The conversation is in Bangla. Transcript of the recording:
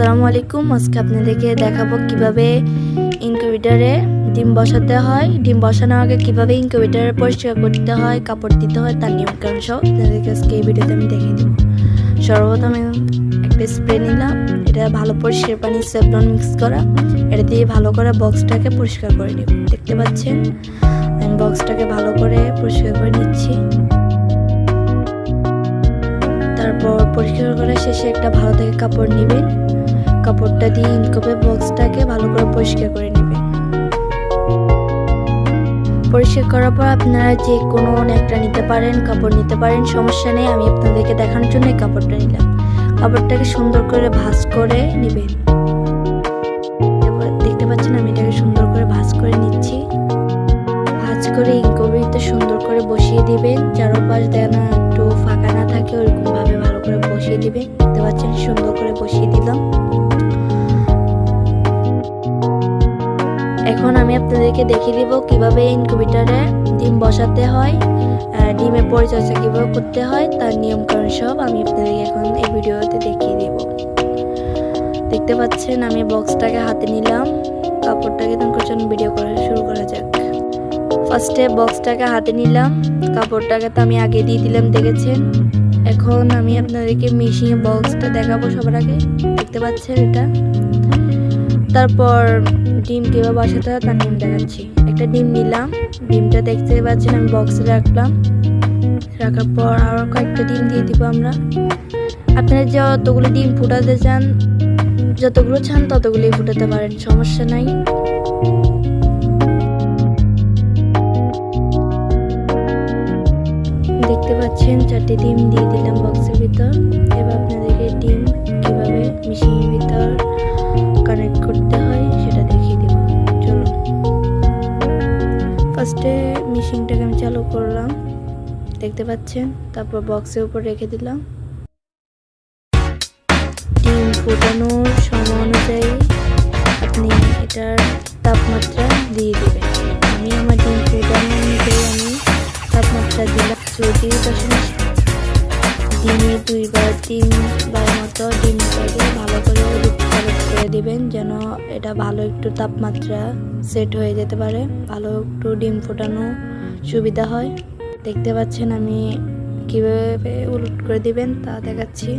আসসালামু আলাইকুম। আজকে আপনাদেরকে দেখাবো কিভাবে ইনকিউবেটরে ডিম বসাতে হয়, ডিম বসানোর আগে কিভাবে ইনকিউবেটরে পরিষ্কার করতে হয়, কাপড় দিতে হয়, তার নিয়মকানুন সহ আপনাদেরকে আজকে এই ভিডিওতে আমি দেখিয়ে দেবো। সর্বপ্রথম একটা স্প্রে নিলাম, এটা ভালো পরিষ্কার পানি স্যাভলন মিক্স করা, এটা দিয়ে ভালো করে বক্সটাকে পরিষ্কার করে নেব। দেখতে পাচ্ছেন আমি বক্সটাকে ভালো করে পরিষ্কার করে নিচ্ছি। তারপর পরিষ্কার করার শেষে একটা ভালো থেকে কাপড় নেবেন, কাপড়টা দিয়ে ইনকিউবেটর বক্সটাকে ভালো করে পরিষ্কার করে নেবেন। পরিষ্কার করার পর আপনারা যে কোনো একটা নিতে পারেন, কাপড় নিতে পারেন, সমস্যা নেই। আমি আপনাদেরকে দেখানোর জন্য এই কাপড়টা নিলাম। কাপড়টাকে সুন্দর করে ভাঁজ করে নেবেন। দেখতে পাচ্ছেন আমি এটাকে সুন্দর করে ভাঁজ করে নিচ্ছি। ভাঁজ করে ইনকিউবেটরতে সুন্দর করে বসিয়ে দিবেন, চারপাশ যেন একটু ফাঁকা না থাকে ওইরকম ভাবে ভালো করে বসিয়ে দিবেন। দেখতে পাচ্ছেন সুন্দর করে বসিয়ে দিলাম। এখন আমি আপনাদেরকে দেখিয়ে দিব কিভাবে ইনকিউবেটরে ডিম বসাতে হয়, ডিমের পরিচর্যা কিভাবে করতে হয়, তার নিয়মকানুন সব আমি আপনাদেরকে এখন এই ভিডিওতে দেখিয়ে দিব। দেখতে পাচ্ছেন আমি বক্সটাকে হাতে নিলাম, কাপড়টাকে তখন জন্য ভিডিও করা শুরু করা যাক। ফার্স্টে বক্সটাকে হাতে নিলাম, কাপড়টাকে তো আমি আগে দিয়ে দিলাম, দেখেছেন। এখন আমি আপনাদেরকে মিশিয়ে বক্সটা দেখাবো সবার আগে। দেখতে পাচ্ছেন এটা। তারপর ডিম কীভাবে বসাতে হয় তার নিয়ম দেখাচ্ছি। একটা ডিম নিলাম, ডিমটা দেখতে পাচ্ছেন আমি বক্সে রাখলাম। রাখার পর আরও কয়েকটা ডিম দিয়ে দিব আমরা। আপনারা যতগুলো ডিম ফুটাতে চান, যতগুলো চান ততগুলোই ফুটাতে পারেন, সমস্যা নাই। দেখতে পাচ্ছেন 4টে ডিম দিয়ে দিলাম বক্সের ভিতর। এবার আপনাদেরকে ডিম কিভাবে মেশিনের ভিতর কানেক্ট করতে হয় সেটা দেখিয়ে দেব। চলো, ফার্স্টে মেশিনটাকে আমি চালু করলাম, দেখতে পাচ্ছেন। তারপর বক্সের উপর রেখে দিলাম। ডিম ফোটানোর সময় অনুযায়ী আপনি এটার তাপমাত্রা দিয়ে দেবেন। আমি আমার ডিম ফোটানো অনুযায়ী আমি তাপমাত্রা দিলাম 34.7। দিনে 2-3 বার মতো ডিমটাকে ভালো করে করে দিবেন, যেন এটা ভালো একটু তাপমাত্রা সেট হয়ে যেতে পারে, ভালো একটু ডিম ফোটানো সুবিধা হয়। দেখতে পাচ্ছেন আমি কিভাবে উলট করে দিবেন তা দেখাচ্ছি।